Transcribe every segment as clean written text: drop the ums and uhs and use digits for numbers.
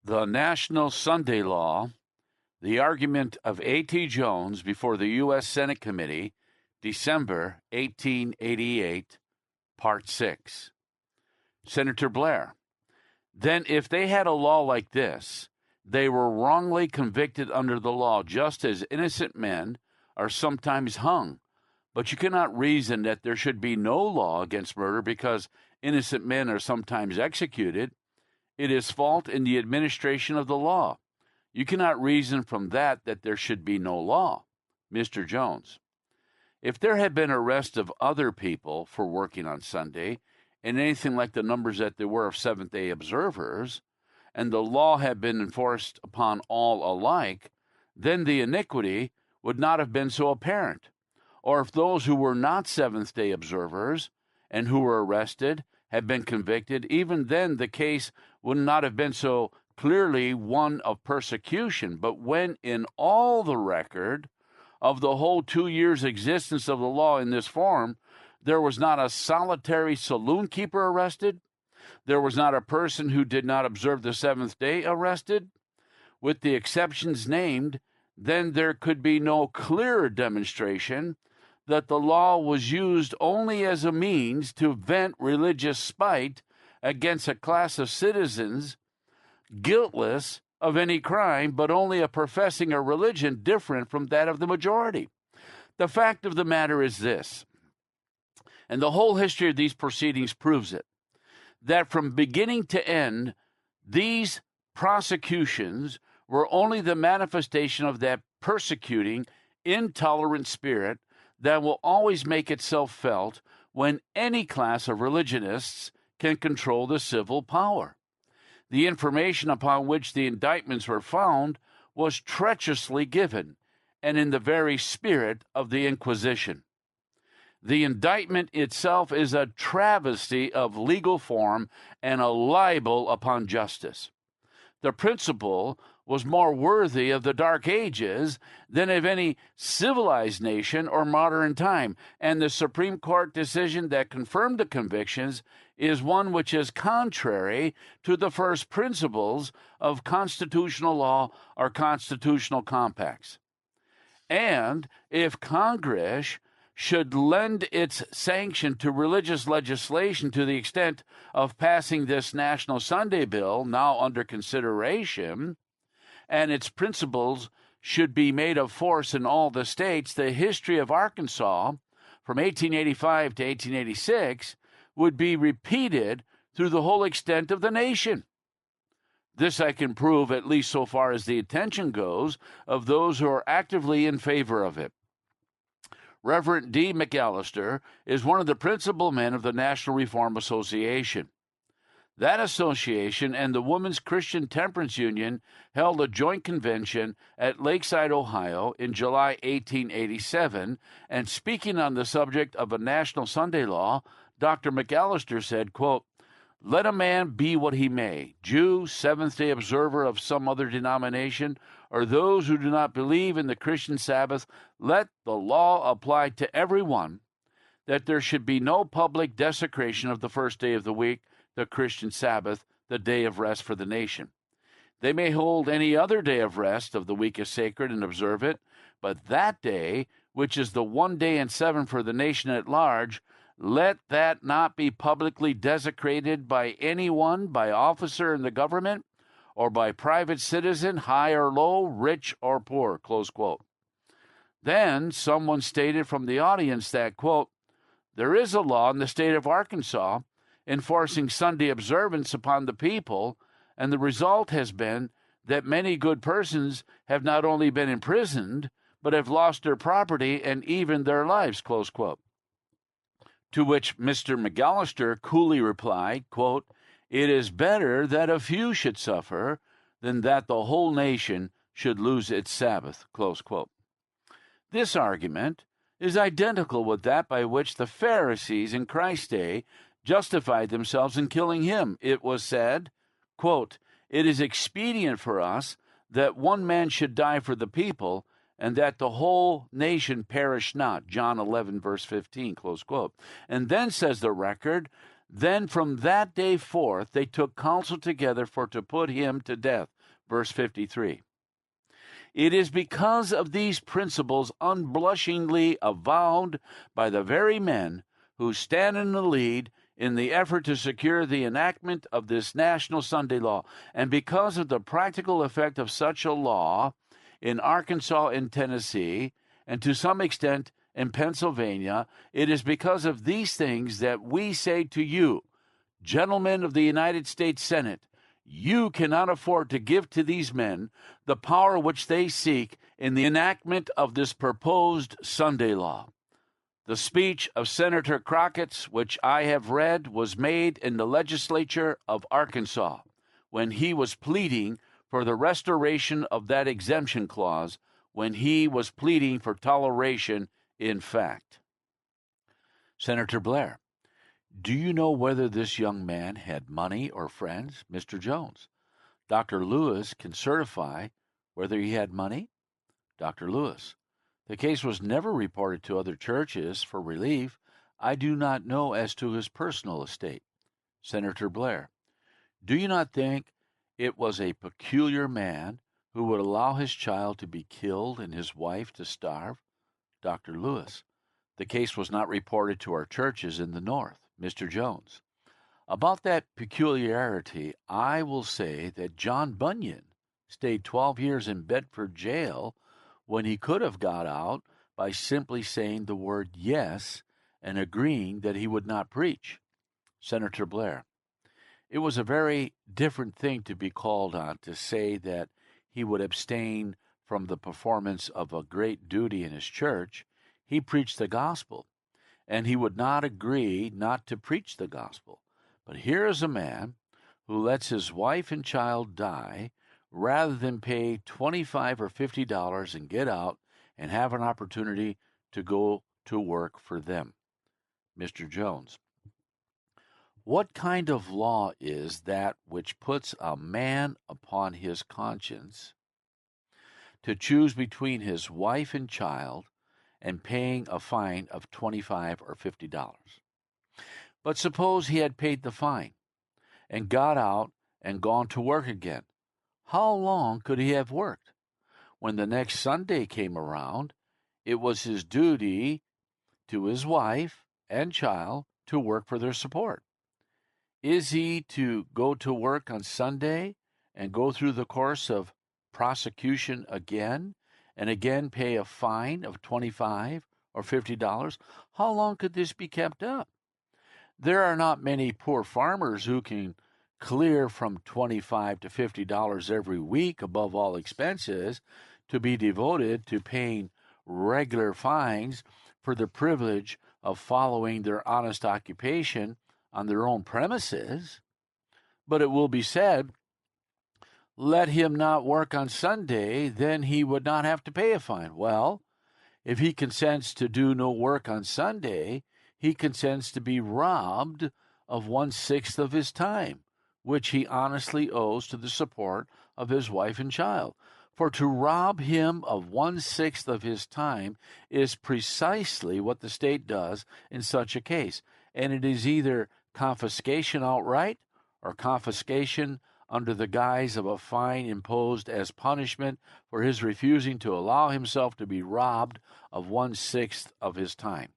The National Sunday Law, the argument of A.T. Jones before the U.S. Senate Committee, December 1888, Part 6. Senator Blair, then if they had a law like this, they were wrongly convicted under the law, just as innocent men are sometimes hung. But you cannot reason that there should be no law against murder because innocent men are sometimes executed. It is fault in the administration of the law. You cannot reason from that there should be no law. Mr. Jones, if there had been arrests of other people for working on Sunday, and anything like the numbers that there were of Seventh-day observers, and the law had been enforced upon all alike, then the iniquity would not have been so apparent. Or if those who were not Seventh-day observers and who were arrested had been convicted, even then the case would not have been so clearly one of persecution. But when in all the record of the whole 2 years' existence of the law in this form, there was not a solitary saloon keeper arrested, there was not a person who did not observe the seventh day arrested, with the exceptions named, then there could be no clearer demonstration that the law was used only as a means to vent religious spite against a class of citizens guiltless of any crime, but only a professing a religion different from that of the majority. The fact of the matter is this, and the whole history of these proceedings proves it, that from beginning to end, these prosecutions were only the manifestation of that persecuting, intolerant spirit that will always make itself felt when any class of religionists can control the civil power. The information upon which the indictments were found was treacherously given, and in the very spirit of the Inquisition. The indictment itself is a travesty of legal form and a libel upon justice. The principle was more worthy of the Dark Ages than of any civilized nation or modern time, and the Supreme Court decision that confirmed the convictions is one which is contrary to the first principles of constitutional law or constitutional compacts. And if Congress should lend its sanction to religious legislation to the extent of passing this National Sunday Bill now under consideration, and its principles should be made of force in all the states, the history of Arkansas from 1885 to 1886 would be repeated through the whole extent of the nation. This I can prove, at least so far as the attention goes, of those who are actively in favor of it. Reverend D. McAllister is one of the principal men of the National Reform Association. That association and the Women's Christian Temperance Union held a joint convention at Lakeside, Ohio in July 1887, and speaking on the subject of a national Sunday law, Dr. McAllister said, quote, "Let a man be what he may, Jew, Seventh-day observer of some other denomination, or those who do not believe in the Christian Sabbath, let the law apply to every one, that there should be no public desecration of the first day of the week, the Christian Sabbath, the day of rest for the nation. They may hold any other day of rest of the week as sacred and observe it, but that day, which is the one day in seven for the nation at large, let that not be publicly desecrated by anyone, by officer in the government, or by private citizen, high or low, rich or poor," close quote. Then someone stated from the audience that, quote, "There is a law in the state of Arkansas enforcing Sunday observance upon the people, and the result has been that many good persons have not only been imprisoned, but have lost their property and even their lives," close quote. To which Mr. McAllister coolly replied, quote, "It is better that a few should suffer than that the whole nation should lose its Sabbath," close quote. This argument is identical with that by which the Pharisees in Christ's day justified themselves in killing him. It was said, quote, "It is expedient for us that one man should die for the people, and that the whole nation perish not," John 11, verse 15, close quote. And then says the record Then from that day forth they took counsel together for to put him to death. Verse 53. It is because of these principles unblushingly avowed by the very men who stand in the lead in the effort to secure the enactment of this national Sunday law, and because of the practical effect of such a law in Arkansas and Tennessee, and to some extent in Pennsylvania, it is because of these things that we say to you, gentlemen of the United States Senate, you cannot afford to give to these men the power which they seek in the enactment of this proposed Sunday law. The speech of Senator Crockett's, which I have read, was made in the legislature of Arkansas when he was pleading for the restoration of that exemption clause, when he was pleading for toleration in fact. Senator Blair, do you know whether this young man had money or friends? Mr. Jones, Dr. Lewis can certify whether he had money. Dr. Lewis, the case was never reported to other churches for relief. I do not know as to his personal estate. Senator Blair, do you not think it was a peculiar man who would allow his child to be killed and his wife to starve? Dr. Lewis, the case was not reported to our churches in the North. Mr. Jones, about that peculiarity, I will say that John Bunyan stayed 12 years in Bedford jail when he could have got out by simply saying the word yes and agreeing that he would not preach. Senator Blair, it was a very different thing to be called on to say that he would abstain from the performance of a great duty in his church. He preached the gospel, and he would not agree not to preach the gospel. But here is a man who lets his wife and child die rather than pay $25 or $50 and get out and have an opportunity to go to work for them. Mr. Jones, what kind of law is that which puts a man upon his conscience to choose between his wife and child and paying a fine of $25 or $50? But suppose he had paid the fine and got out and gone to work again. How long could he have worked? When the next Sunday came around, it was his duty to his wife and child to work for their support. Is he to go to work on Sunday and go through the course of prosecution again and again pay a fine of $25 or $50? How long could this be kept up? There are not many poor farmers who can clear from $25 to $50 every week above all expenses to be devoted to paying regular fines for the privilege of following their honest occupation on their own premises. But it will be said, let him not work on Sunday, then he would not have to pay a fine. Well, if he consents to do no work on Sunday, he consents to be robbed of 1/6 of his time, which he honestly owes to the support of his wife and child. For to rob him of 1/6 of his time is precisely what the state does in such a case, and it is either confiscation outright or confiscation under the guise of a fine imposed as punishment for his refusing to allow himself to be robbed of 1/6 of his time.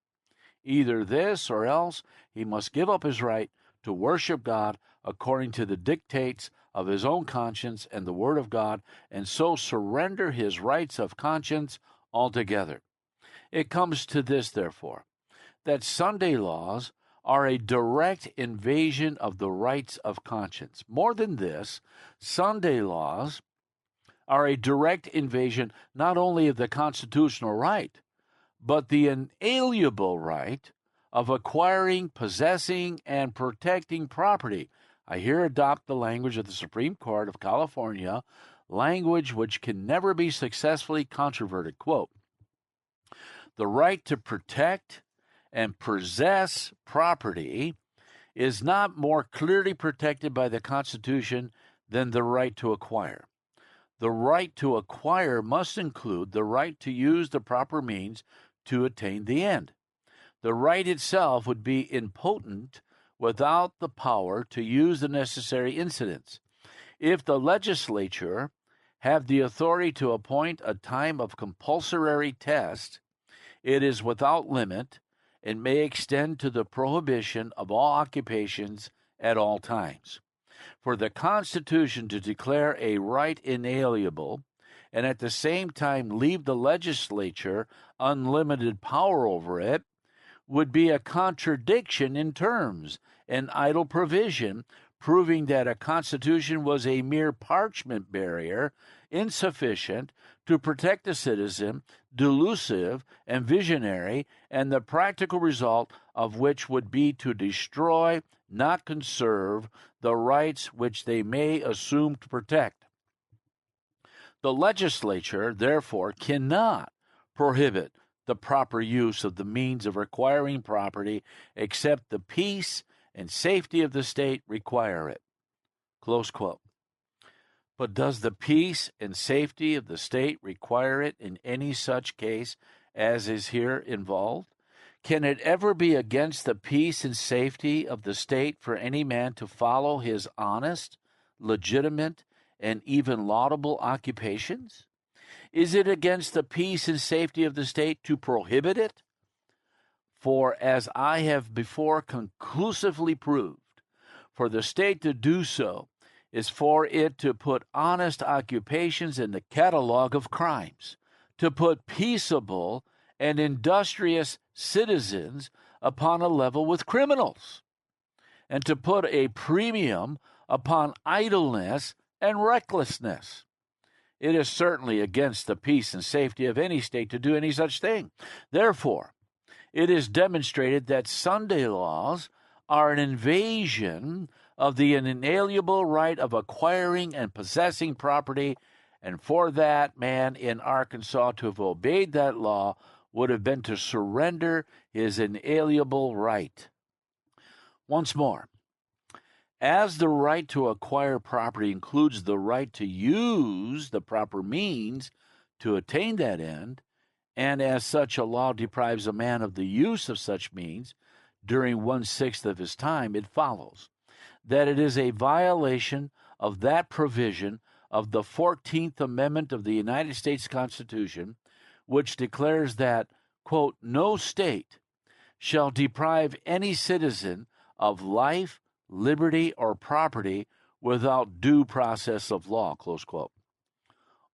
Either this or else he must give up his right to worship God according to the dictates of his own conscience and the Word of God, and so surrender his rights of conscience altogether. It comes to this, therefore, that Sunday laws are a direct invasion of the rights of conscience. More than this, Sunday laws are a direct invasion not only of the constitutional right, but the inalienable right of acquiring, possessing, and protecting property. I here adopt the language of the Supreme Court of California, language which can never be successfully controverted. Quote, the right to protect and possess property is not more clearly protected by the Constitution than the right to acquire. The right to acquire must include the right to use the proper means to attain the end. The right itself would be impotent without the power to use the necessary incidents. If the legislature have the authority to appoint a time of compulsory test, it is without limit and may extend to the prohibition of all occupations at all times. For the Constitution to declare a right inalienable and at the same time leave the legislature unlimited power over it would be a contradiction in terms, an idle provision, proving that a constitution was a mere parchment barrier, insufficient to protect the citizen, delusive and visionary, and the practical result of which would be to destroy, not conserve, the rights which they may assume to protect. The legislature, therefore, cannot prohibit the proper use of the means of acquiring property except the peace and safety of the state require it. Close quote. But does the peace and safety of the state require it in any such case as is here involved? Can it ever be against the peace and safety of the state for any man to follow his honest, legitimate, and even laudable occupations? Is it against the peace and safety of the state to prohibit it? For as I have before conclusively proved, for the state to do so is for it to put honest occupations in the catalog of crimes, to put peaceable and industrious citizens upon a level with criminals, and to put a premium upon idleness and recklessness. It is certainly against the peace and safety of any state to do any such thing. Therefore, it is demonstrated that Sunday laws are an invasion of the inalienable right of acquiring and possessing property, and for that man in Arkansas to have obeyed that law would have been to surrender his inalienable right. Once more, as the right to acquire property includes the right to use the proper means to attain that end, and as such a law deprives a man of the use of such means during 1/6 of his time, it follows that it is a violation of that provision of the 14th Amendment of the United States Constitution, which declares that, quote, no state shall deprive any citizen of life, liberty, or property without due process of law, close quote.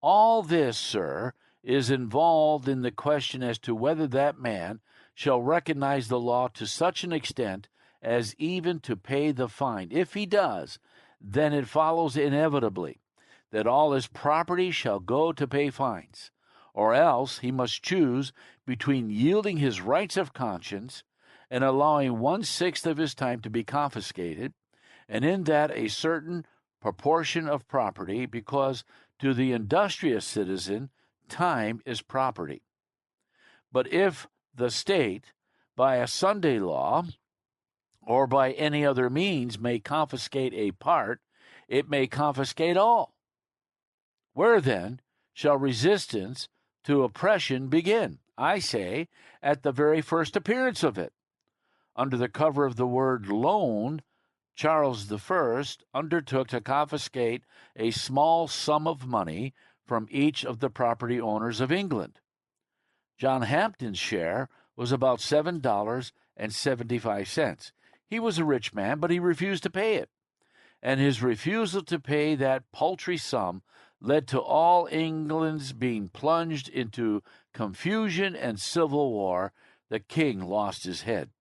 All this, sir, is involved in the question as to whether that man shall recognize the law to such an extent as even to pay the fine. If he does, then it follows inevitably that all his property shall go to pay fines, or else he must choose between yielding his rights of conscience and allowing 1/6 of his time to be confiscated, and in that a certain proportion of property, because to the industrious citizen, time is property. But if the state, by a Sunday law or by any other means, may confiscate a part, it may confiscate all. Where then shall resistance to oppression begin? I say, at the very first appearance of it. Under the cover of the word loan, Charles I undertook to confiscate a small sum of money from each of the property owners of England. John Hampton's share was about $7.75. He was a rich man, but he refused to pay it. And his refusal to pay that paltry sum led to all England's being plunged into confusion and civil war. The king lost his head.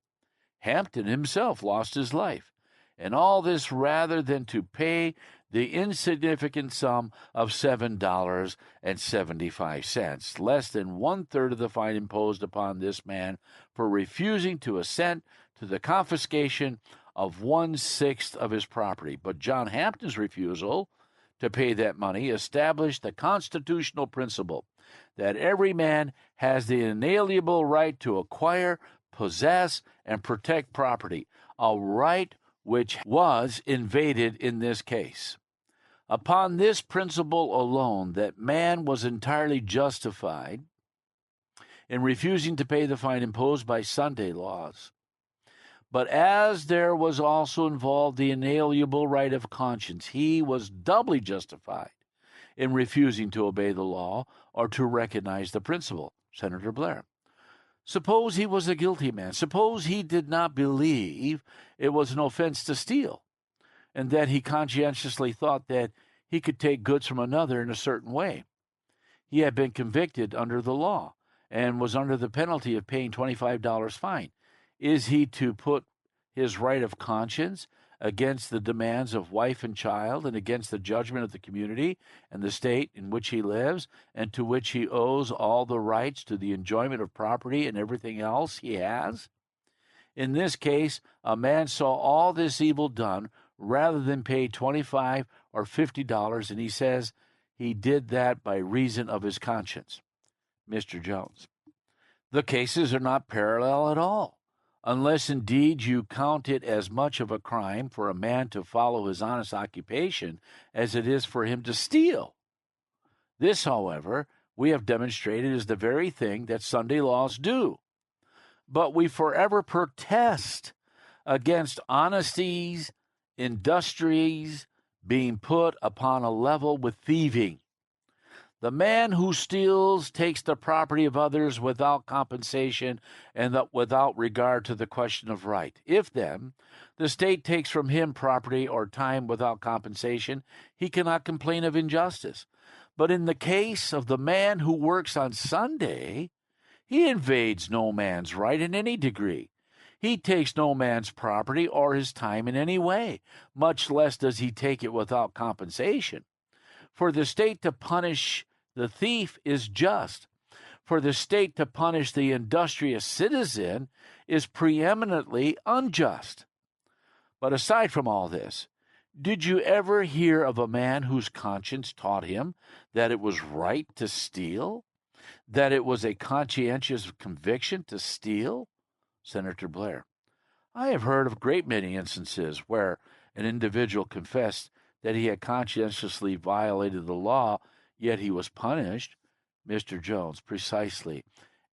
Hampton himself lost his life. And all this rather than to pay the insignificant sum of $7.75, less than 1/3 of the fine imposed upon this man for refusing to assent to the confiscation of 1/6 of his property. But John Hampton's refusal to pay that money established the constitutional principle that every man has the inalienable right to acquire, possess, and protect property, a right which was invaded in this case. Upon this principle alone, that man was entirely justified in refusing to pay the fine imposed by Sunday laws. But as there was also involved the inalienable right of conscience, he was doubly justified in refusing to obey the law or to recognize the principle. Senator Blair. Suppose he was a guilty man. Suppose he did not believe it was an offense to steal, and that he conscientiously thought that he could take goods from another in a certain way. He had been convicted under the law and was under the penalty of paying $25 fine. Is he to put his right of conscience against the demands of wife and child and against the judgment of the community and the state in which he lives and to which he owes all the rights to the enjoyment of property and everything else he has? In this case, a man saw all this evil done rather than pay $25 or $50, and he says he did that by reason of his conscience. Mr. Jones. The cases are not parallel at all, unless indeed you count it as much of a crime for a man to follow his honest occupation as it is for him to steal. This, however, we have demonstrated is the very thing that Sunday laws do. But we forever protest against honesties, industries being put upon a level with thieving. The man who steals takes the property of others without compensation and without regard to the question of right. If, then, the state takes from him property or time without compensation, he cannot complain of injustice. But in the case of the man who works on Sunday, he invades no man's right in any degree. He takes no man's property or his time in any way, much less does he take it without compensation. For the state to punish the thief is just. For the state to punish the industrious citizen is preeminently unjust. But aside from all this, did you ever hear of a man whose conscience taught him that it was right to steal? That it was a conscientious conviction to steal? Senator Blair. I have heard of a great many instances where an individual confessed that he had conscientiously violated the law, yet he was punished. Mr. Jones. Precisely.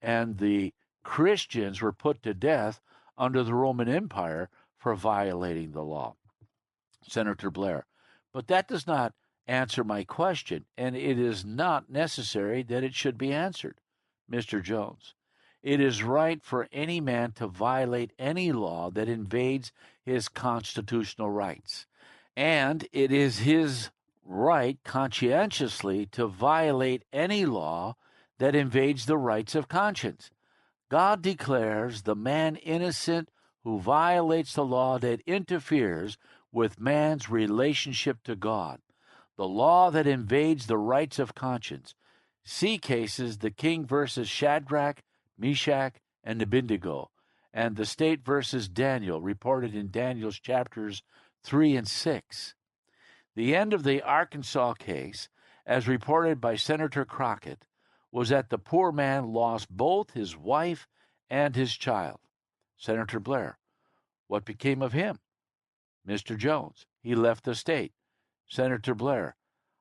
And the Christians were put to death under the Roman Empire for violating the law. Senator Blair. But that does not answer my question, and it is not necessary that it should be answered. Mr. Jones. It is right for any man to violate any law that invades his constitutional rights, and it is his right conscientiously to violate any law that invades the rights of conscience. God declares the man innocent who violates the law that interferes with man's relationship to God, the law that invades the rights of conscience. See cases, the king versus Shadrach, Meshach, and Abednego, and the state versus Daniel, reported in Daniel's chapters 3 and 6. The end of the Arkansas case, as reported by Senator Crockett, was that the poor man lost both his wife and his child. Senator Blair. What became of him? Mr. Jones. He left the state. Senator Blair.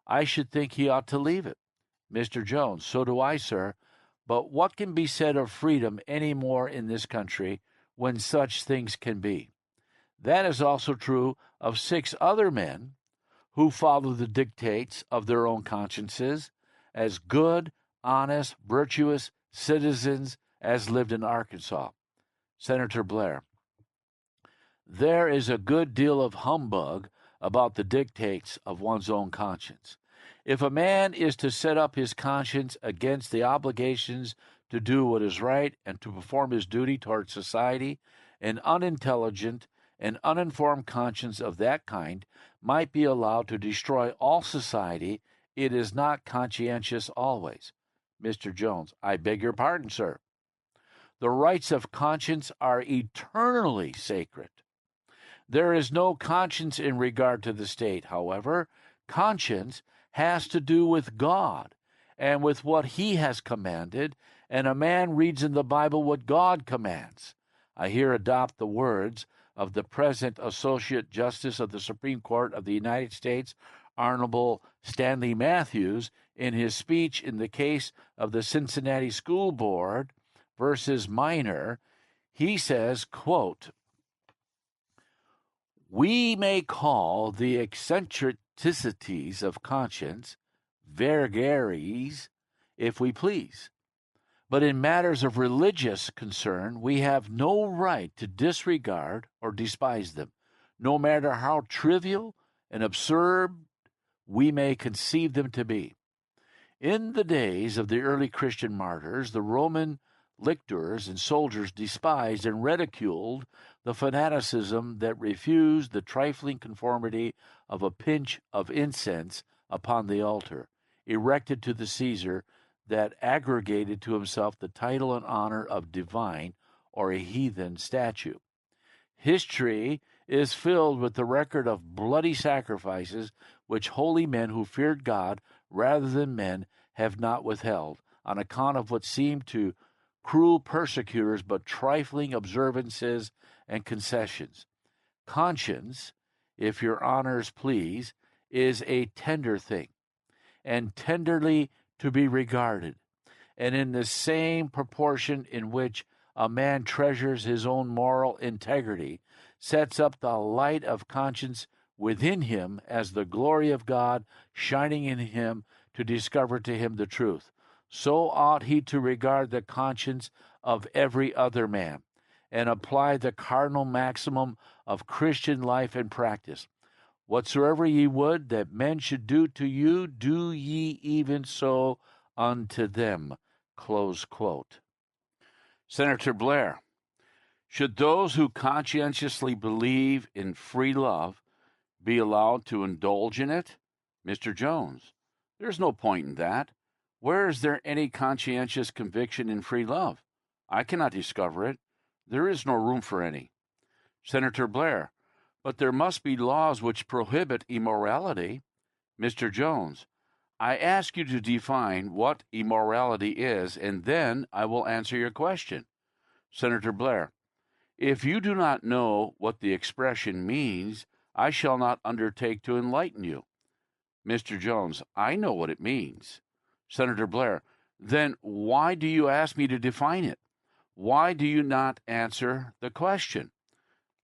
I should think he ought to leave it. Mr. Jones. So do I, sir. But what can be said of freedom any more in this country when such things can be? That is also true of 6 other men who follow the dictates of their own consciences as good, honest, virtuous citizens as lived in Arkansas. Senator Blair. There is a good deal of humbug about the dictates of one's own conscience. If a man is to set up his conscience against the obligations to do what is right and to perform his duty toward society, an unintelligent and uninformed conscience of that kind might be allowed to destroy all society. It is not conscientious always. Mr. Jones. I beg your pardon, sir. The rights of conscience are eternally sacred. There is no conscience in regard to the state. However, conscience has to do with God and with what he has commanded, and a man reads in the Bible what God commands. I here adopt the words of the present Associate Justice of the Supreme Court of the United States, Honorable Stanley Matthews, in his speech in the case of the Cincinnati School Board versus Minor. He says, quote, We may call the eccentricities of conscience vagaries if we please, but in matters of religious concern, we have no right to disregard or despise them, no matter how trivial and absurd we may conceive them to be. In the days of the early Christian martyrs, the Roman lictors and soldiers despised and ridiculed the fanaticism that refused the trifling conformity of a pinch of incense upon the altar, erected to the Caesar, that aggregated to himself the title and honor of divine or a heathen statue. History is filled with the record of bloody sacrifices which holy men who feared God rather than men have not withheld, on account of what seemed to cruel persecutors but trifling observances and concessions. Conscience, if your honors please, is a tender thing, and tenderly to be regarded, and in the same proportion in which a man treasures his own moral integrity, sets up the light of conscience within him as the glory of God shining in him to discover to him the truth. So ought he to regard the conscience of every other man, and apply the cardinal maximum of Christian life and practice. Whatsoever ye would that men should do to you, do ye even so unto them. Close quote. Senator Blair, should those who conscientiously believe in free love be allowed to indulge in it? Mr. Jones, there's no point in that. Where is there any conscientious conviction in free love? I cannot discover it. There is no room for any. Senator Blair, but there must be laws which prohibit immorality. Mr. Jones, I ask you to define what immorality is, and then I will answer your question. Senator Blair, if you do not know what the expression means, I shall not undertake to enlighten you. Mr. Jones, I know what it means. Senator Blair, then why do you ask me to define it? Why do you not answer the question?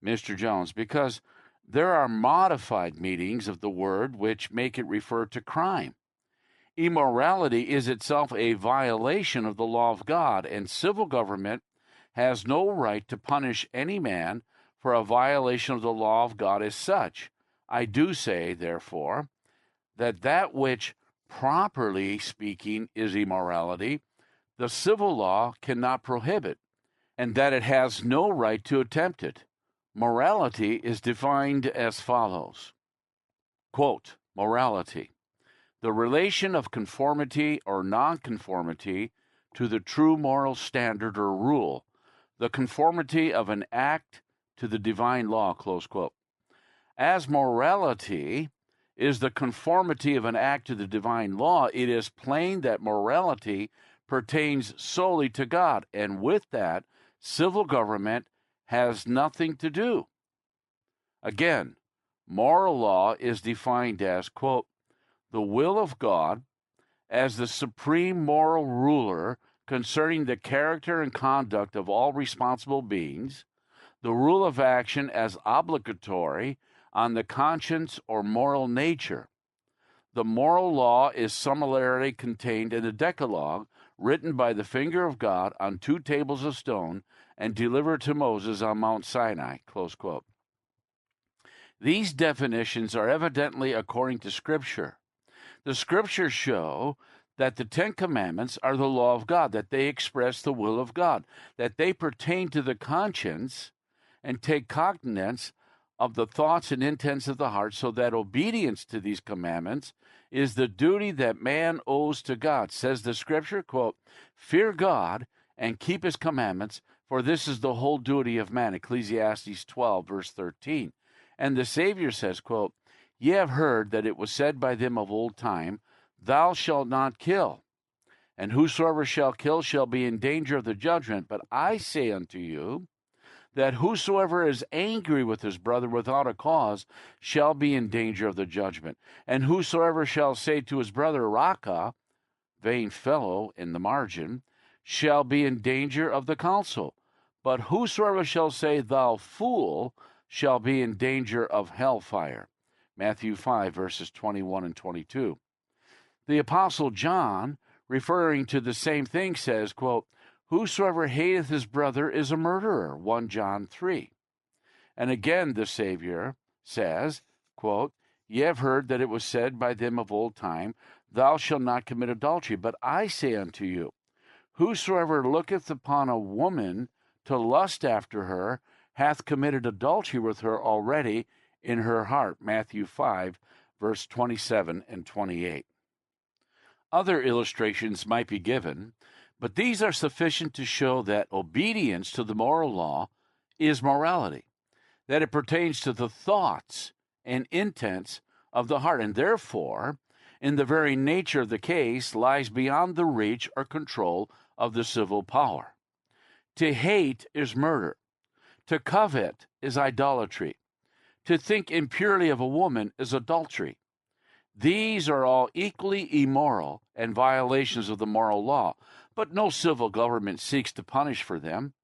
Mr. Jones, because there are modified meanings of the word which make it refer to crime. Immorality is itself a violation of the law of God, and civil government has no right to punish any man for a violation of the law of God as such. I do say, therefore, that which, properly speaking, is immorality, the civil law cannot prohibit, and that it has no right to attempt it. Morality is defined as follows. Quote, morality, the relation of conformity or nonconformity to the true moral standard or rule, the conformity of an act to the divine law, close quote. As morality is the conformity of an act to the divine law, it is plain that morality pertains solely to God, and with that, civil government has nothing to do. Again, moral law is defined as, quote, the will of God as the supreme moral ruler concerning the character and conduct of all responsible beings, the rule of action as obligatory on the conscience or moral nature. The moral law is similarly contained in the Decalogue, written by the finger of God on 2 tables of stone and delivered to Moses on Mount Sinai, close quote. These definitions are evidently according to Scripture. The Scriptures show that the 10 Commandments are the law of God, that they express the will of God, that they pertain to the conscience and take cognizance of the thoughts and intents of the heart, so that obedience to these commandments is the duty that man owes to God. Says the Scripture, quote, fear God and keep his commandments, for this is the whole duty of man. Ecclesiastes 12, verse 13. And the Savior says, quote, ye have heard that it was said by them of old time, thou shalt not kill, and whosoever shall kill shall be in danger of the judgment. But I say unto you, that whosoever is angry with his brother without a cause shall be in danger of the judgment. And whosoever shall say to his brother, Raca, vain fellow, in the margin, shall be in danger of the council. But whosoever shall say, thou fool, shall be in danger of hellfire. Matthew 5, verses 21 and 22. The Apostle John, referring to the same thing, says, quote, whosoever hateth his brother is a murderer, 1 John 3. And again the Savior says, quote, ye have heard that it was said by them of old time, thou shalt not commit adultery. But I say unto you, whosoever looketh upon a woman to lust after her hath committed adultery with her already in her heart. Matthew 5, verse 27 and 28. Other illustrations might be given, but these are sufficient to show that obedience to the moral law is morality, that it pertains to the thoughts and intents of the heart, and therefore, in the very nature of the case, lies beyond the reach or control of the civil power. To hate is murder. To covet is idolatry. To think impurely of a woman is adultery. These are all equally immoral and violations of the moral law, but no civil government seeks to punish for them.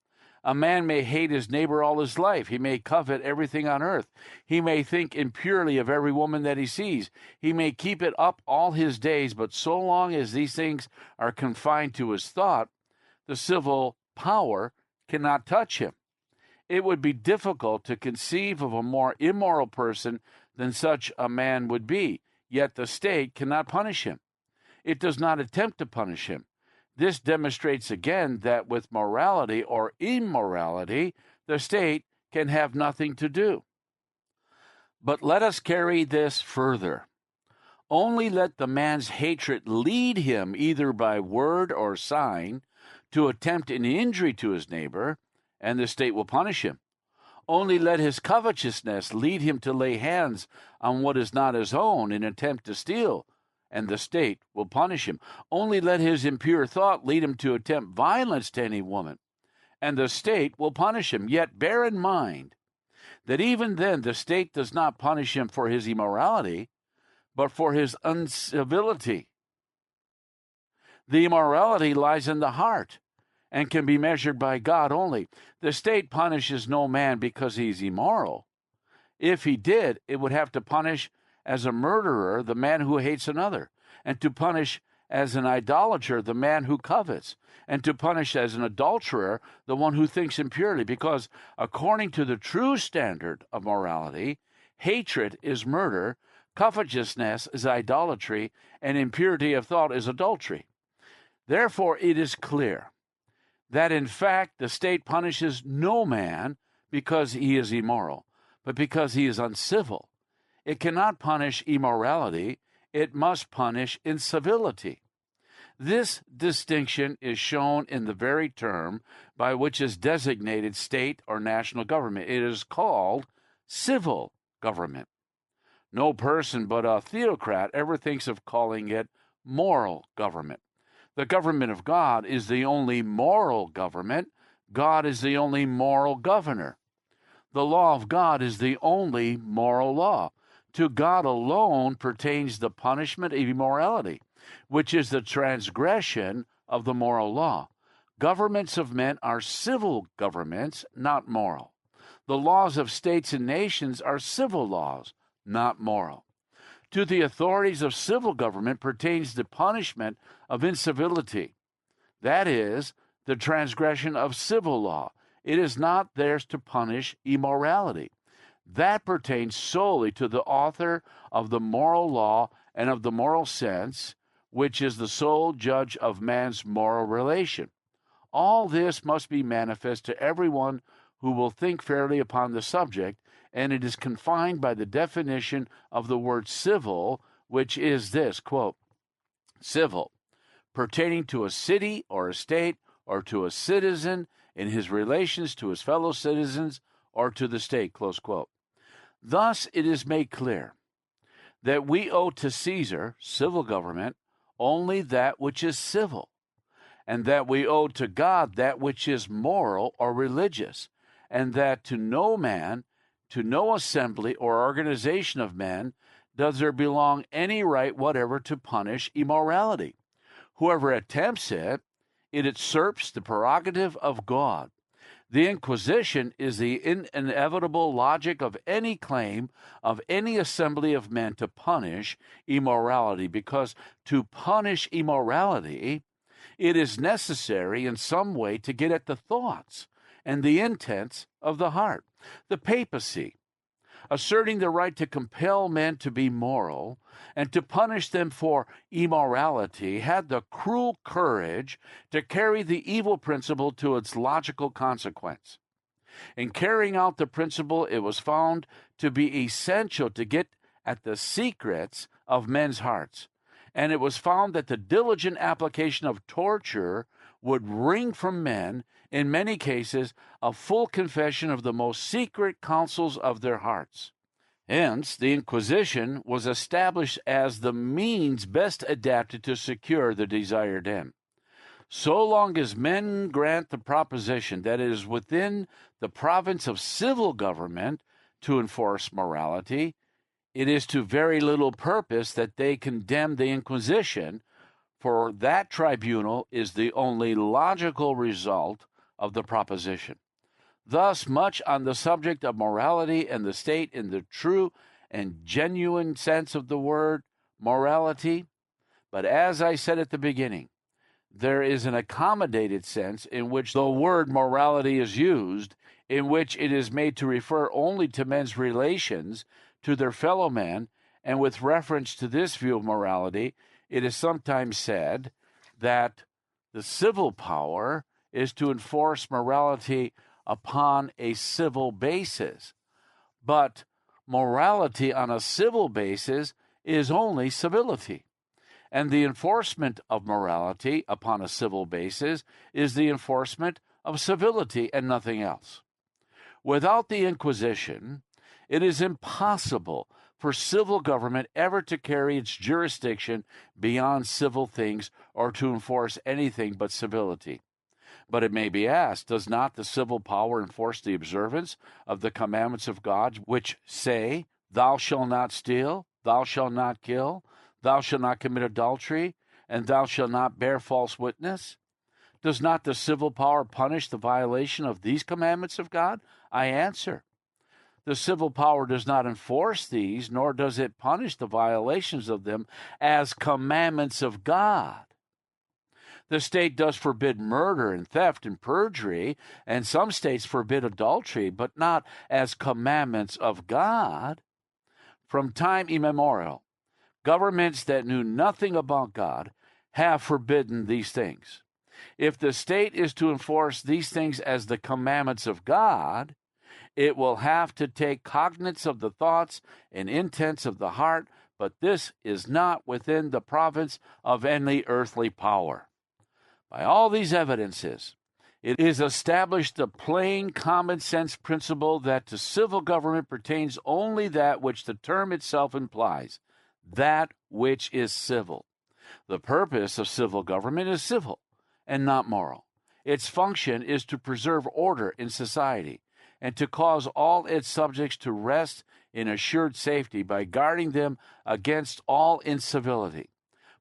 A man may hate his neighbor all his life. He may covet everything on earth. He may think impurely of every woman that he sees. He may keep it up all his days, but so long as these things are confined to his thought, the civil power cannot touch him. It would be difficult to conceive of a more immoral person than such a man would be, yet the state cannot punish him. It does not attempt to punish him. This demonstrates again that with morality or immorality, the state can have nothing to do. But let us carry this further. Only let the man's hatred lead him, either by word or sign, to attempt an injury to his neighbor, and the state will punish him. Only let his covetousness lead him to lay hands on what is not his own in attempt to steal, and the state will punish him. Only let his impure thought lead him to attempt violence to any woman, and the state will punish him. Yet bear in mind that even then the state does not punish him for his immorality, but for his uncivility. The immorality lies in the heart and can be measured by God only. The state punishes no man because he's immoral. If he did, it would have to punish as a murderer the man who hates another, and to punish as an idolater the man who covets, and to punish as an adulterer the one who thinks impurely, because according to the true standard of morality, hatred is murder, covetousness is idolatry, and impurity of thought is adultery. Therefore, it is clear that in fact the state punishes no man because he is immoral, but because he is uncivil. It cannot punish immorality, it must punish incivility. This distinction is shown in the very term by which is designated state or national government. It is called civil government. No person but a theocrat ever thinks of calling it moral government. The government of God is the only moral government. God is the only moral governor. The law of God is the only moral law. To God alone pertains the punishment of immorality, which is the transgression of the moral law. Governments of men are civil governments, not moral. The laws of states and nations are civil laws, not moral. To the authorities of civil government pertains the punishment of incivility, that is, the transgression of civil law. It is not theirs to punish immorality. That pertains solely to the author of the moral law and of the moral sense, which is the sole judge of man's moral relation. All this must be manifest to everyone who will think fairly upon the subject, and it is confined by the definition of the word civil, which is this, quote, civil, pertaining to a city or a state or to a citizen in his relations to his fellow citizens or to the state, close quote. Thus it is made clear that we owe to Caesar, civil government, only that which is civil, and that we owe to God that which is moral or religious, and that to no man, to no assembly or organization of men, does there belong any right whatever to punish immorality. Whoever attempts it, it usurps the prerogative of God. The Inquisition is the inevitable logic of any claim of any assembly of men to punish immorality, because to punish immorality, it is necessary in some way to get at the thoughts and the intents of the heart. The papacy, asserting the right to compel men to be moral and to punish them for immorality, had the cruel courage to carry the evil principle to its logical consequence. In carrying out the principle, it was found to be essential to get at the secrets of men's hearts, and it was found that the diligent application of torture would wring from men, in many cases, a full confession of the most secret counsels of their hearts. Hence, the Inquisition was established as the means best adapted to secure the desired end. So long as men grant the proposition that it is within the province of civil government to enforce morality, it is to very little purpose that they condemn the Inquisition, for that tribunal is the only logical result of the proposition. Thus much on the subject of morality and the state in the true and genuine sense of the word morality. But as I said at the beginning, there is an accommodated sense in which the word morality is used, in which it is made to refer only to men's relations to their fellow men, and with reference to this view of morality, it is sometimes said that the civil power is to enforce morality upon a civil basis. But morality on a civil basis is only civility. And the enforcement of morality upon a civil basis is the enforcement of civility and nothing else. Without the Inquisition, it is impossible for civil government ever to carry its jurisdiction beyond civil things or to enforce anything but civility. But it may be asked, does not the civil power enforce the observance of the commandments of God, which say, thou shalt not steal, thou shalt not kill, thou shalt not commit adultery, and thou shalt not bear false witness? Does not the civil power punish the violation of these commandments of God? I answer, the civil power does not enforce these, nor does it punish the violations of them as commandments of God. The state does forbid murder and theft and perjury, and some states forbid adultery, but not as commandments of God. From time immemorial, governments that knew nothing about God have forbidden these things. If the state is to enforce these things as the commandments of God, it will have to take cognizance of the thoughts and intents of the heart, but this is not within the province of any earthly power. By all these evidences, it is established the plain common sense principle that to civil government pertains only that which the term itself implies, that which is civil. The purpose of civil government is civil and not moral. Its function is to preserve order in society and to cause all its subjects to rest in assured safety by guarding them against all incivility.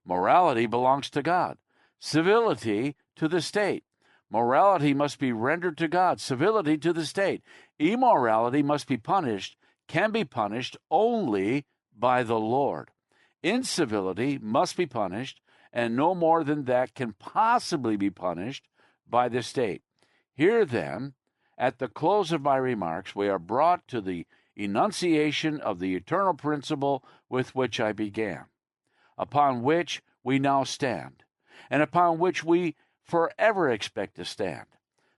Morality belongs to God, civility to the state. Morality must be rendered to God, civility to the state. Immorality must be punished, can be punished only by the Lord. Incivility must be punished, and no more than that can possibly be punished by the state. Here, then, at the close of my remarks, we are brought to the enunciation of the eternal principle with which I began, upon which we now stand, and upon which we forever expect to stand.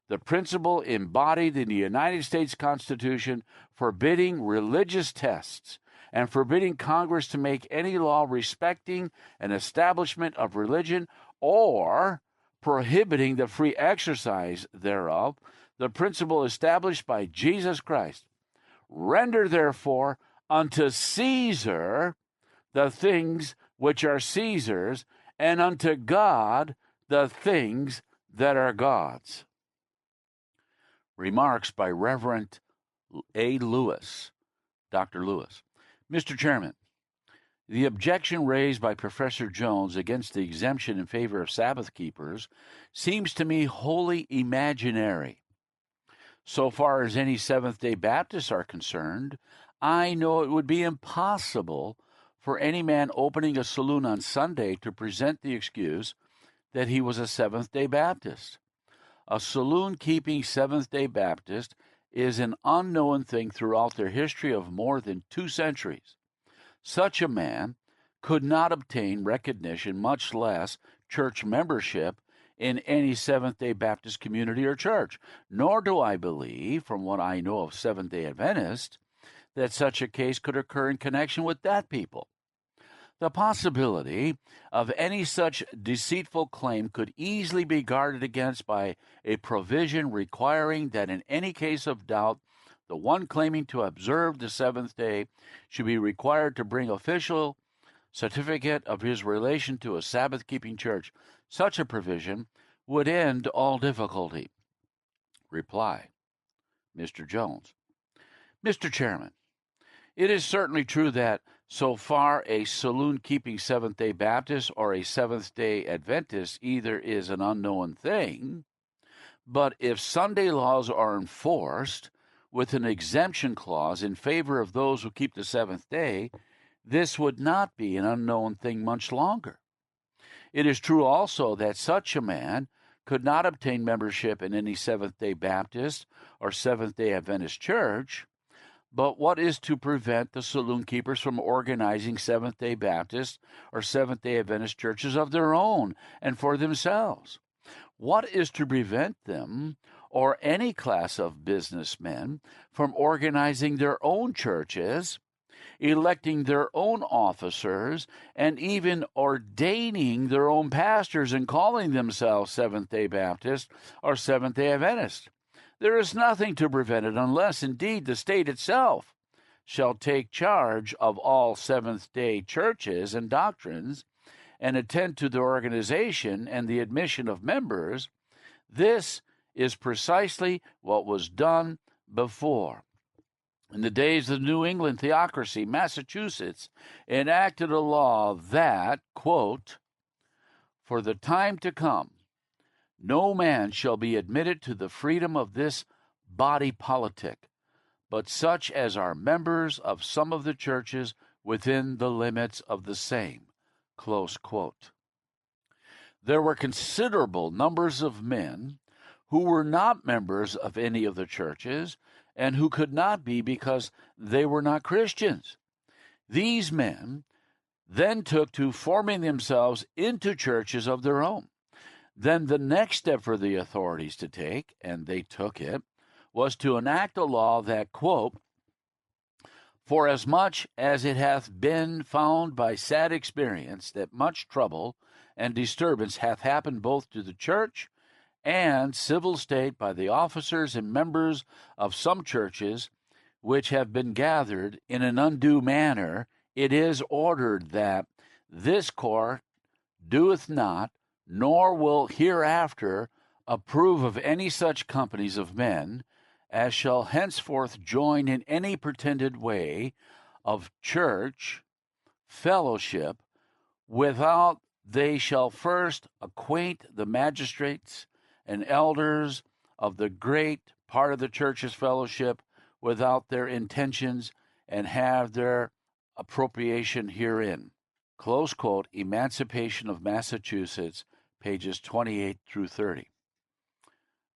The principle embodied in the United States Constitution forbidding religious tests and forbidding Congress to make any law respecting an establishment of religion or prohibiting the free exercise thereof, the principle established by Jesus Christ. Render therefore unto Caesar the things which are Caesar's, and unto God the things that are God's. Remarks by Reverend A. Lewis, Dr. Lewis. Mr. Chairman, the objection raised by Professor Jones against the exemption in favor of Sabbath keepers seems to me wholly imaginary. So far as any Seventh-day Baptists are concerned, I know it would be impossible for any man opening a saloon on Sunday to present the excuse that he was a Seventh-day Baptist. A saloon-keeping Seventh-day Baptist is an unknown thing throughout their history of more than 2 centuries. Such a man could not obtain recognition, much less church membership, in any Seventh-day Baptist community or church. Nor do I believe, from what I know of Seventh-day Adventists, that such a case could occur in connection with that people. The possibility of any such deceitful claim could easily be guarded against by a provision requiring that in any case of doubt, the one claiming to observe the seventh day should be required to bring official certificate of his relation to a Sabbath-keeping church. Such a provision would end all difficulty. Reply, Mr. Jones. Mr. Chairman, it is certainly true that so far a saloon-keeping Seventh-day Baptist or a Seventh-day Adventist either is an unknown thing, but if Sunday laws are enforced with an exemption clause in favor of those who keep the seventh day, this would not be an unknown thing much longer. It is true also that such a man could not obtain membership in any Seventh-day Baptist or Seventh-day Adventist church, but what is to prevent the saloon keepers from organizing Seventh-day Baptist or Seventh-day Adventist churches of their own and for themselves? What is to prevent them or any class of businessmen from organizing their own churches, electing their own officers, and even ordaining their own pastors and calling themselves Seventh-day Baptist or Seventh-day Adventist? There is nothing to prevent it unless, indeed, the state itself shall take charge of all Seventh-day churches and doctrines and attend to the organization and the admission of members. This is precisely what was done before. In the days of the New England theocracy, Massachusetts enacted a law that, quote, "For the time to come, no man shall be admitted to the freedom of this body politic, but such as are members of some of the churches within the limits of the same." Close quote. There were considerable numbers of men who were not members of any of the churches and who could not be because they were not Christians. These men then took to forming themselves into churches of their own. Then the next step for the authorities to take, and they took it, was to enact a law that, quote, "For as much as it hath been found by sad experience that much trouble and disturbance hath happened both to the church and civil state by the officers and members of some churches which have been gathered in an undue manner, it is ordered that this court doeth not, nor will hereafter approve of any such companies of men as shall henceforth join in any pretended way of church fellowship, without they shall first acquaint the magistrates and elders of the great part of the church's fellowship without their intentions, and have their appropriation herein." Close quote, Emancipation of Massachusetts, pages 28 through 30.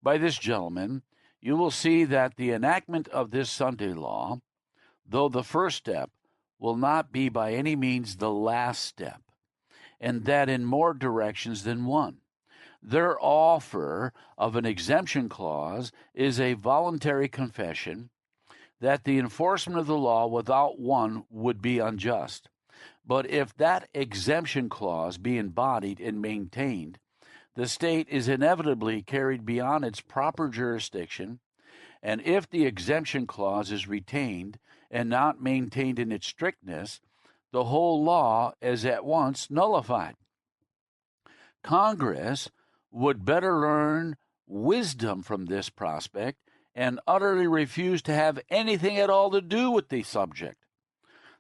By this gentleman, you will see that the enactment of this Sunday law, though the first step, will not be by any means the last step, and that in more directions than one. Their offer of an exemption clause is a voluntary confession that the enforcement of the law without one would be unjust. But if that exemption clause be embodied and maintained, the state is inevitably carried beyond its proper jurisdiction, and if the exemption clause is retained and not maintained in its strictness, the whole law is at once nullified. Congress would better learn wisdom from this prospect and utterly refuse to have anything at all to do with the subject.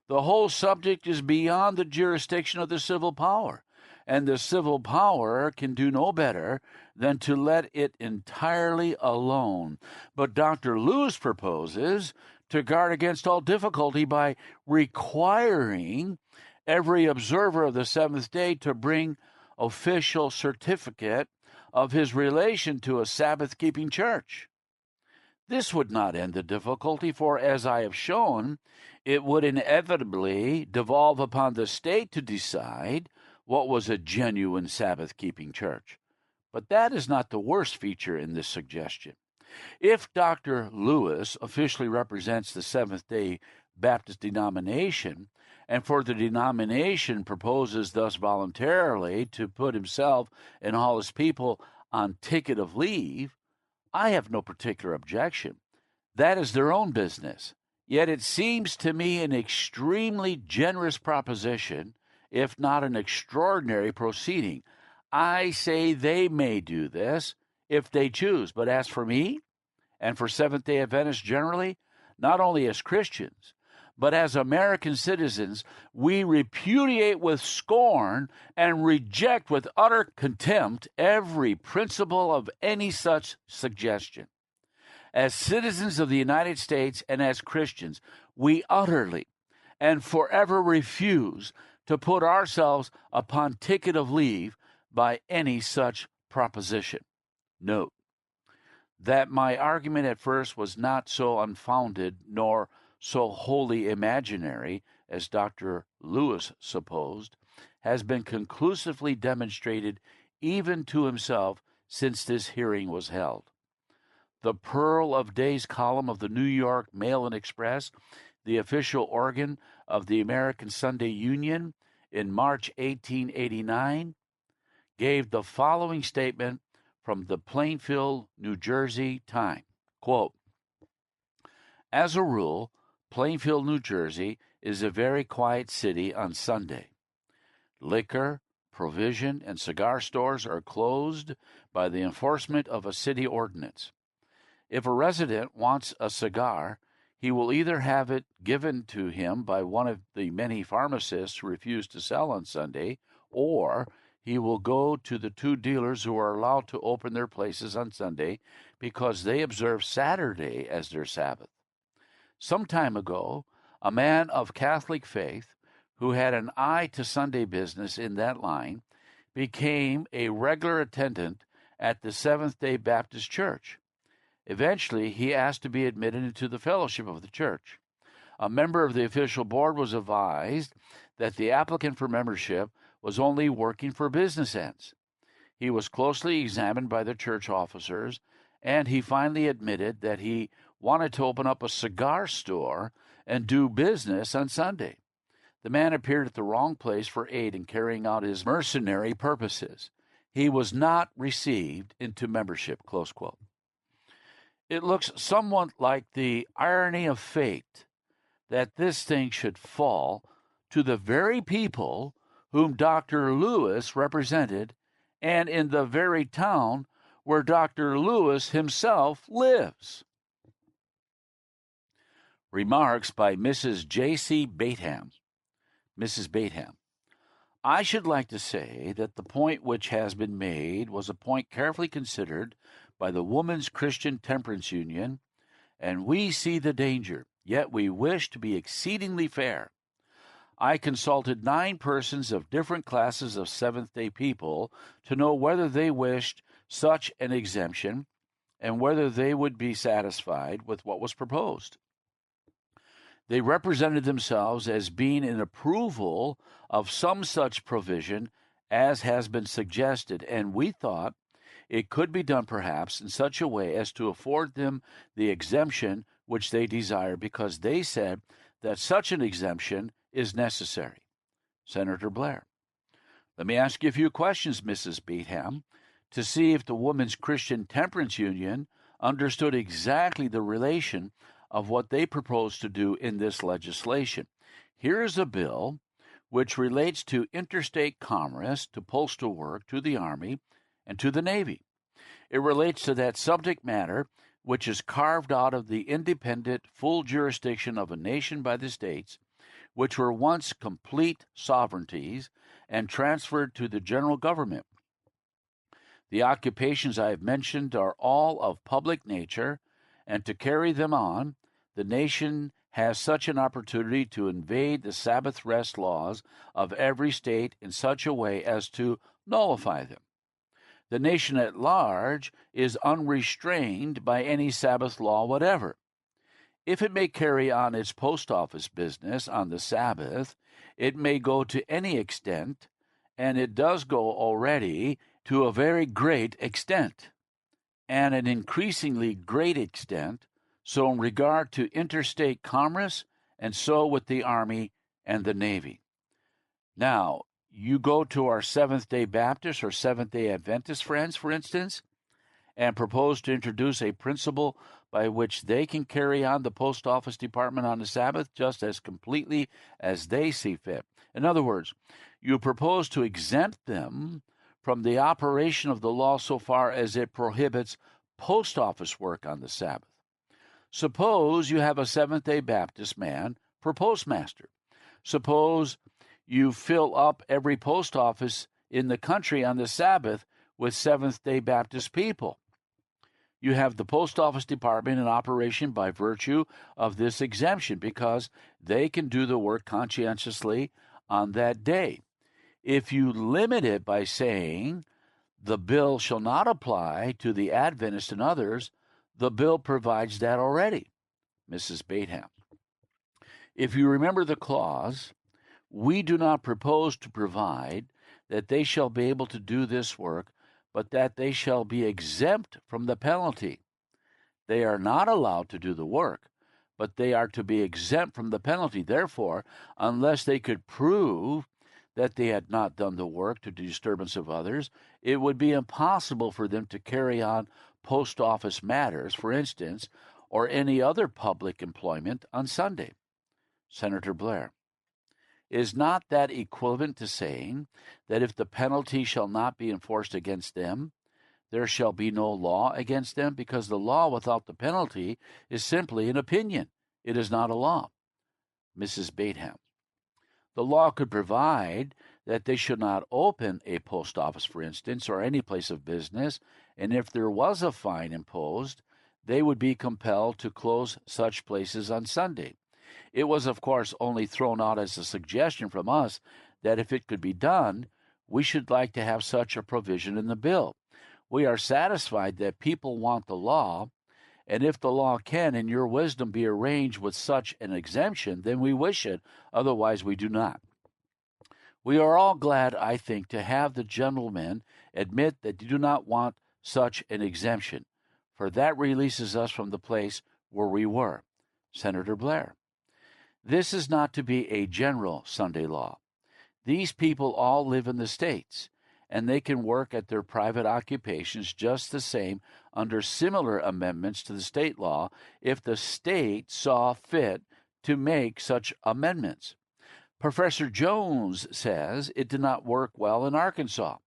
The whole subject is beyond the jurisdiction of the civil power, and the civil power can do no better than to let it entirely alone. But Dr. Lewis proposes to guard against all difficulty by requiring every observer of the seventh day to bring official certificate of his relation to a Sabbath-keeping church. This would not end the difficulty, for as I have shown, it would inevitably devolve upon the state to decide what was a genuine Sabbath-keeping church. But that is not the worst feature in this suggestion. If Dr. Lewis officially represents the Seventh-day Baptist denomination, and for the denomination proposes thus voluntarily to put himself and all his people on ticket of leave, I have no particular objection. That is their own business. Yet it seems to me an extremely generous proposition, if not an extraordinary proceeding. I say they may do this if they choose. But as for me, and for Seventh-day Adventists generally, not only as Christians, but as American citizens, we repudiate with scorn and reject with utter contempt every principle of any such suggestion. As citizens of the United States and as Christians, we utterly and forever refuse to put ourselves upon ticket of leave by any such proposition. Note that my argument at first was not so unfounded nor so wholly imaginary as Dr. Lewis supposed, has been conclusively demonstrated even to himself since this hearing was held. The Pearl of Days column of the New York Mail and Express, the official organ of the American Sunday Union, in March 1889, gave the following statement from the Plainfield, New Jersey Time. Quote, "As a rule, Plainfield, New Jersey is a very quiet city on Sunday. Liquor, provision, and cigar stores are closed by the enforcement of a city ordinance. If a resident wants a cigar, he will either have it given to him by one of the many pharmacists who refuse to sell on Sunday, or he will go to the two dealers who are allowed to open their places on Sunday because they observe Saturday as their Sabbath. Some time ago, a man of Catholic faith who had an eye to Sunday business in that line became a regular attendant at the Seventh-day Baptist Church. Eventually, he asked to be admitted into the fellowship of the church. A member of the official board was advised that the applicant for membership was only working for business ends. He was closely examined by the church officers, and he finally admitted that he wanted to open up a cigar store and do business on Sunday. The man appeared at the wrong place for aid in carrying out his mercenary purposes. He was not received into membership," close quote. It looks somewhat like the irony of fate that this thing should fall to the very people whom Dr. Lewis represented and in the very town where Dr. Lewis himself lives. Remarks by Mrs. J.C. Bateham. Mrs. Bateham. I should like to say that the point which has been made was a point carefully considered by the Woman's Christian Temperance Union, and we see the danger, yet we wish to be exceedingly fair. I consulted 9 persons of different classes of Seventh-day people to know whether they wished such an exemption and whether they would be satisfied with what was proposed. They represented themselves as being in approval of some such provision as has been suggested, and we thought it could be done perhaps in such a way as to afford them the exemption which they desire, because they said that such an exemption is necessary. Senator Blair. Let me ask you a few questions, Mrs. Beatham, to see if the Women's Christian Temperance Union understood exactly the relation of what they propose to do in this legislation. Here is a bill which relates to interstate commerce, to postal work, to the Army, and to the Navy. It relates to that subject matter which is carved out of the independent, full jurisdiction of a nation by the states, which were once complete sovereignties, and transferred to the general government. The occupations I have mentioned are all of public nature, and to carry them on, the nation has such an opportunity to invade the Sabbath rest laws of every state in such a way as to nullify them. The nation at large is unrestrained by any Sabbath law whatever. If it may carry on its post office business on the Sabbath, it may go to any extent, and it does go already to a very great extent, and an increasingly great extent, so in regard to interstate commerce, and so with the Army and the Navy. Now, you go to our Seventh-day Baptist or Seventh-day Adventist friends, for instance, and propose to introduce a principle by which they can carry on the post office department on the Sabbath just as completely as they see fit. In other words, you propose to exempt them from the operation of the law so far as it prohibits post office work on the Sabbath. Suppose you have a Seventh-day Baptist man for postmaster. Suppose you fill up every post office in the country on the Sabbath with Seventh-day Baptist people. You have the post office department in operation by virtue of this exemption because they can do the work conscientiously on that day. If you limit it by saying the bill shall not apply to the Adventists and others, the bill provides that already. Mrs. Bateham. If you remember the clause, we do not propose to provide that they shall be able to do this work, but that they shall be exempt from the penalty. They are not allowed to do the work, but they are to be exempt from the penalty. Therefore, unless they could prove that they had not done the work to the disturbance of others, it would be impossible for them to carry on post office matters, for instance, or any other public employment on Sunday. Senator Blair. Is not that equivalent to saying that if the penalty shall not be enforced against them, there shall be no law against them? Because the law without the penalty is simply an opinion. It is not a law. Mrs. Bateham. The law could provide that they should not open a post office, for instance, or any place of business, and if there was a fine imposed, they would be compelled to close such places on Sunday. It was, of course, only thrown out as a suggestion from us that if it could be done, we should like to have such a provision in the bill. We are satisfied that people want the law, and if the law can, in your wisdom, be arranged with such an exemption, then we wish it, otherwise we do not. We are all glad, I think, to have the gentlemen admit that they do not want such an exemption, for that releases us from the place where we were. Senator Blair. This is not to be a general Sunday law. These people all live in the states, and they can work at their private occupations just the same under similar amendments to the state law if the state saw fit to make such amendments. Professor Jones says it did not work well in Arkansas,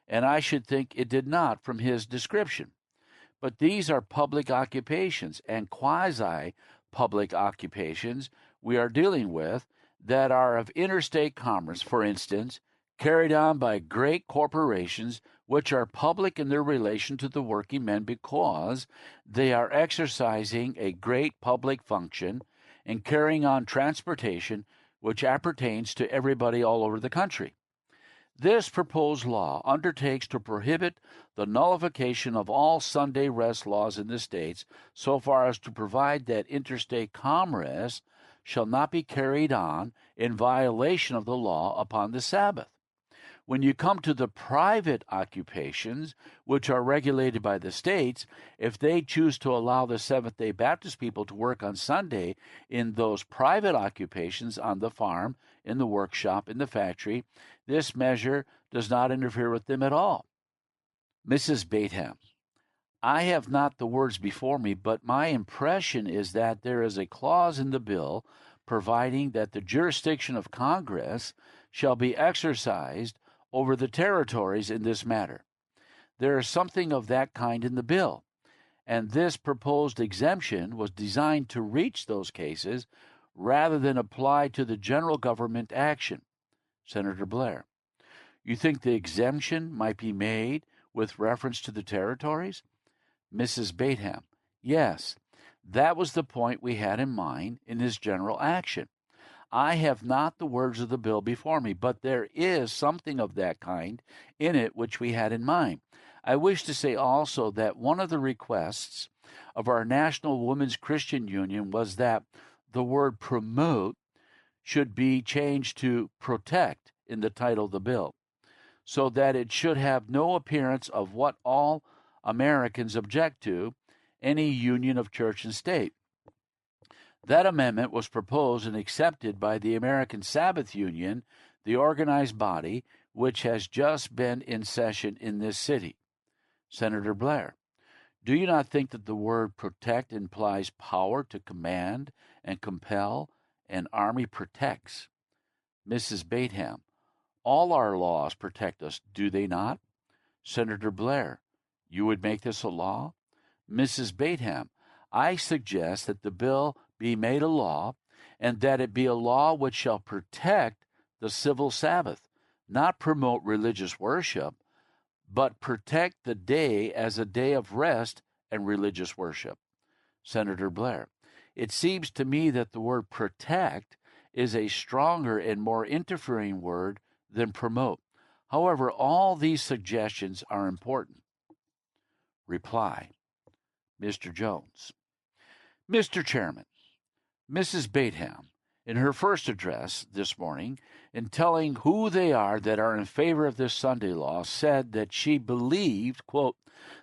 and I should think it did not from his description. But these are public occupations and quasi-public occupations we are dealing with that are of interstate commerce, for instance, carried on by great corporations which are public in their relation to the working men because they are exercising a great public function and carrying on transportation which appertains to everybody all over the country. This proposed law undertakes to prohibit the nullification of all Sunday rest laws in the states so far as to provide that interstate commerce shall not be carried on in violation of the law upon the Sabbath. When you come to the private occupations, which are regulated by the states, if they choose to allow the Seventh-day Baptist people to work on Sunday in those private occupations on the farm, in the workshop, in the factory, this measure does not interfere with them at all. Mrs. Bateham. I have not the words before me, but my impression is that there is a clause in the bill providing that the jurisdiction of Congress shall be exercised over the territories in this matter. There is something of that kind in the bill, and this proposed exemption was designed to reach those cases rather than apply to the general government action. Senator Blair. You think the exemption might be made with reference to the territories? Mrs. Bateham, yes, that was the point we had in mind in this general action. I have not the words of the bill before me, but there is something of that kind in it which we had in mind. I wish to say also that one of the requests of our National Women's Christian Union was that the word promote should be changed to protect in the title of the bill, so that it should have no appearance of what all Americans object to, any union of church and state. That amendment was proposed and accepted by the American Sabbath Union, the organized body which has just been in session in this city. Senator Blair, do you not think that the word protect implies power to command and compel, and Army protects? Mrs. Bateham, all our laws protect us, do they not? Senator Blair, you would make this a law? Mrs. Bateham, I suggest that the bill be made a law, and that it be a law which shall protect the civil Sabbath, not promote religious worship, but protect the day as a day of rest and religious worship. Senator Blair, it seems to me that the word protect is a stronger and more interfering word than promote. However, all these suggestions are important. Reply, Mr. Jones. Mr. Chairman, Mrs. Bateham, in her first address this morning, in telling who they are that are in favor of this Sunday law, said that she believed, quote,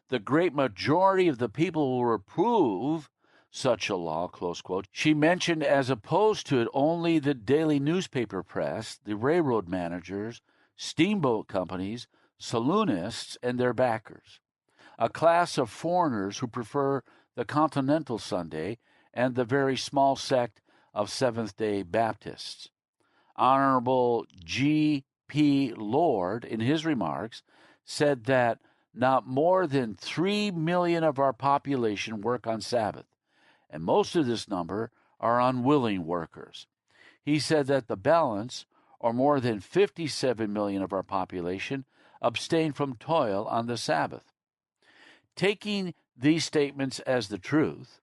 the great majority of the people will approve such a law, close quote. She mentioned as opposed to it only the daily newspaper press, the railroad managers, steamboat companies, saloonists, and their backers, a class of foreigners who prefer the Continental Sunday, and the very small sect of Seventh-day Baptists. Honorable G.P. Lord, in his remarks, said that not more than 3 million of our population work on Sabbath, and most of this number are unwilling workers. He said that the balance, or more than 57 million of our population, abstain from toil on the Sabbath. Taking these statements as the truth,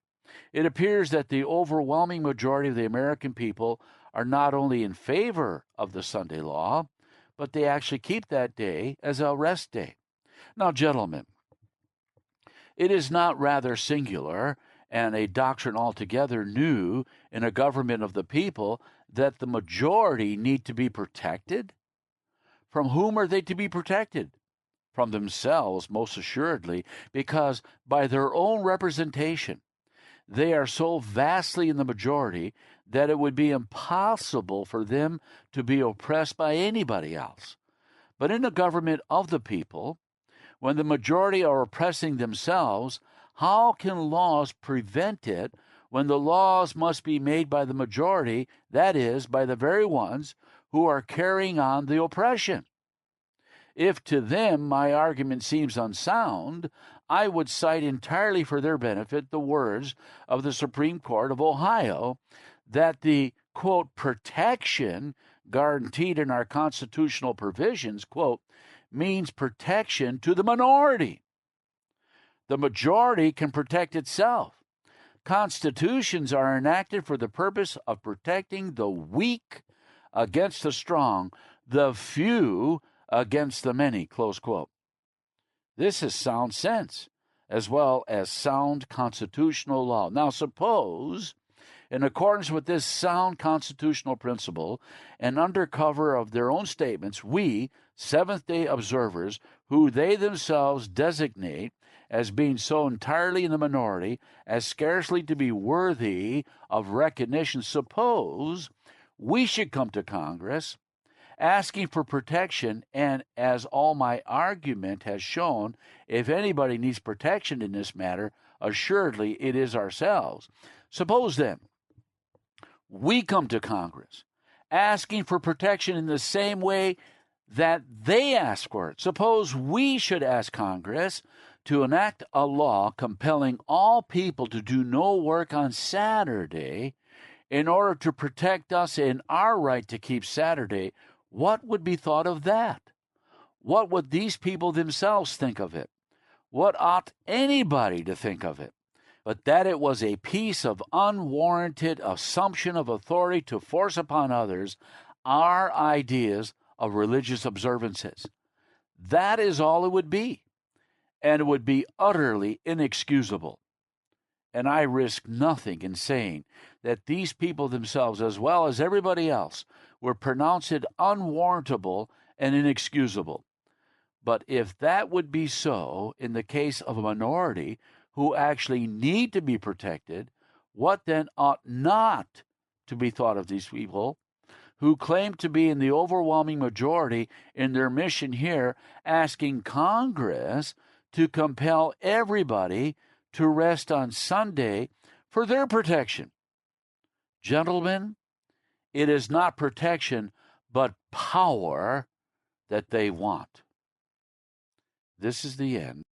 it appears that the overwhelming majority of the American people are not only in favor of the Sunday law, but they actually keep that day as a rest day. Now, gentlemen, it is not rather singular and a doctrine altogether new in a government of the people that the majority need to be protected? From whom are they to be protected? From themselves, most assuredly, because by their own representation, they are so vastly in the majority that it would be impossible for them to be oppressed by anybody else. But in a government of the people, when the majority are oppressing themselves, how can laws prevent it when the laws must be made by the majority, that is, by the very ones who are carrying on the oppression? If to them my argument seems unsound, I would cite entirely for their benefit the words of the Supreme Court of Ohio that the, quote, protection guaranteed in our constitutional provisions, quote, means protection to the minority. The majority can protect itself. Constitutions are enacted for the purpose of protecting the weak against the strong, the few against the many, close quote. This is sound sense, as well as sound constitutional law. Now, suppose, in accordance with this sound constitutional principle, and under cover of their own statements, we, Seventh-day observers, who they themselves designate as being so entirely in the minority as scarcely to be worthy of recognition, suppose we should come to Congress asking for protection, and as all my argument has shown, if anybody needs protection in this matter, assuredly it is ourselves. Suppose then we come to Congress asking for protection in the same way that they ask for it. Suppose we should ask Congress to enact a law compelling all people to do no work on Saturday in order to protect us in our right to keep Saturday. What would be thought of that? what would these people themselves think of it? What ought anybody to think of it? But that it was a piece of unwarranted assumption of authority to force upon others our ideas of religious observances. That is all it would be, and it would be utterly inexcusable. And I risk nothing in saying that these people themselves, as well as everybody else, were pronounced unwarrantable and inexcusable. But if that would be so in the case of a minority who actually need to be protected, what then ought not to be thought of these people who claim to be in the overwhelming majority in their mission here, asking Congress to compel everybody to rest on Sunday for their protection? Gentlemen, it is not protection, but power that they want. This is the end.